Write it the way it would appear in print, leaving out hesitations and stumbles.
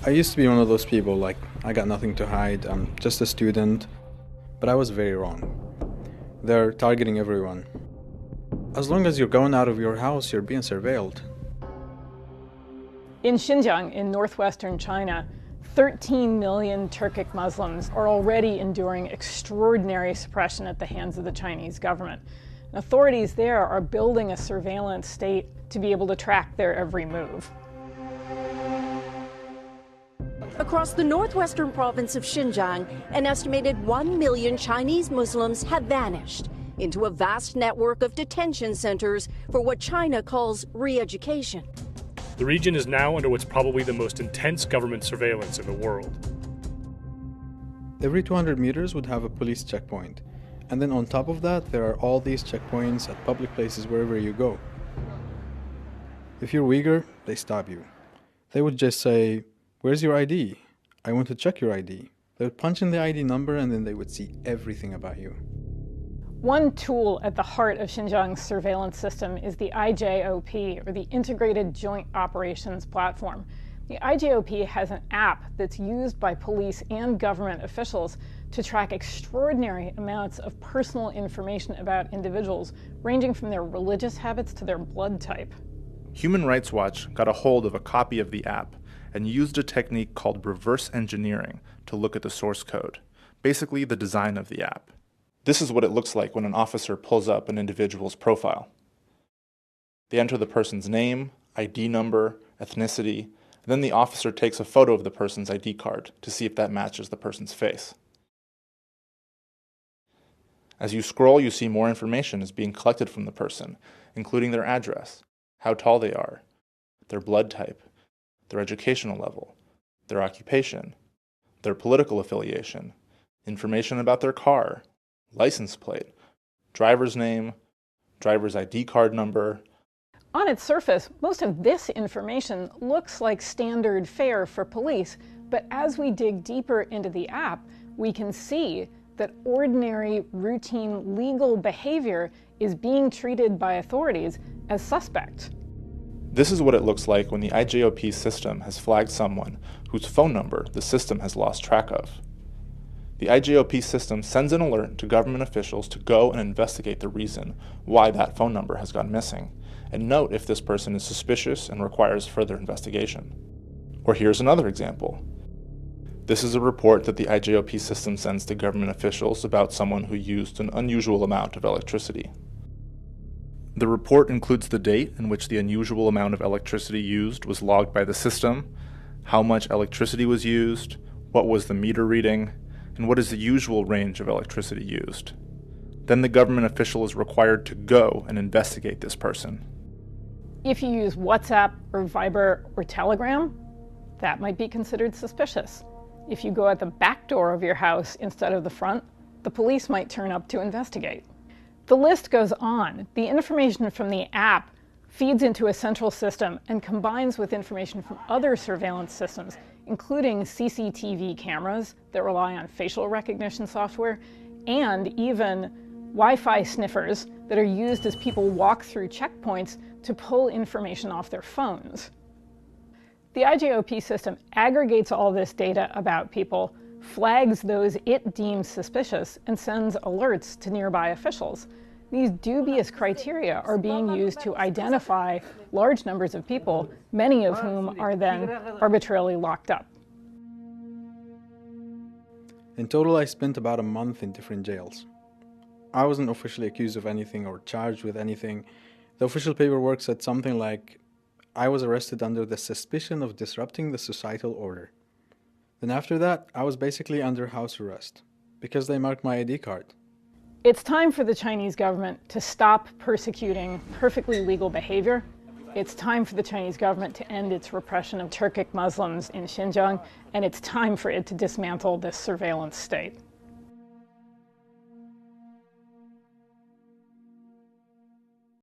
I used to be one of those people, like, I got nothing to hide, I'm just a student, but I was very wrong. They're targeting everyone. As long as you're going out of your house, you're being surveilled. In Xinjiang, in northwestern China, 13 million Turkic Muslims are already enduring extraordinary suppression at the hands of the Chinese government. Authorities there are building a surveillance state to be able to track their every move. Across the northwestern province of Xinjiang, an estimated 1 million Chinese Muslims have vanished into a vast network of detention centers for what China calls re-education. The region is now under what's probably the most intense government surveillance in the world. Every 200 meters would have a police checkpoint. And then on top of that, there are all these checkpoints at public places wherever you go. If you're Uyghur, they stop you. They would just say, "Where's your ID? I want to check your ID." They would punch in the ID number and then they would see everything about you. One tool at the heart of Xinjiang's surveillance system is the IJOP, or the Integrated Joint Operations Platform. The IJOP has an app that's used by police and government officials to track extraordinary amounts of personal information about individuals, ranging from their religious habits to their blood type. Human Rights Watch got a hold of a copy of the app and used a technique called reverse engineering to look at the source code, basically the design of the app. This is what it looks like when an officer pulls up an individual's profile. They enter the person's name, ID number, ethnicity, and then the officer takes a photo of the person's ID card to see if that matches the person's face. As you scroll, you see more information is being collected from the person, including their address, how tall they are, their blood type, their educational level, their occupation, their political affiliation, information about their car, license plate, driver's name, driver's ID card number. On its surface, most of this information looks like standard fare for police, but as we dig deeper into the app, we can see that ordinary, routine legal behavior is being treated by authorities as suspect. This is what it looks like when the IJOP system has flagged someone whose phone number the system has lost track of. The IJOP system sends an alert to government officials to go and investigate the reason why that phone number has gone missing, and note if this person is suspicious and requires further investigation. Or here's another example. This is a report that the IJOP system sends to government officials about someone who used an unusual amount of electricity. The report includes the date in which the unusual amount of electricity used was logged by the system, how much electricity was used, what was the meter reading, and what is the usual range of electricity used. Then the government official is required to go and investigate this person. If you use WhatsApp or Viber or Telegram, that might be considered suspicious. If you go at the back door of your house instead of the front, the police might turn up to investigate. The list goes on. The information from the app feeds into a central system and combines with information from other surveillance systems, including CCTV cameras that rely on facial recognition software, and even Wi-Fi sniffers that are used as people walk through checkpoints to pull information off their phones. The IJOP system aggregates all this data about people, flags those it deems suspicious, and sends alerts to nearby officials. These dubious criteria are being used to identify large numbers of people, many of whom are then arbitrarily locked up. In total, I spent about a month in different jails. I wasn't officially accused of anything or charged with anything. The official paperwork said something like, I was arrested under the suspicion of disrupting the societal order. Then after that, I was basically under house arrest, because they marked my ID card. It's time for the Chinese government to stop persecuting perfectly legal behavior. It's time for the Chinese government to end its repression of Turkic Muslims in Xinjiang, and it's time for it to dismantle this surveillance state.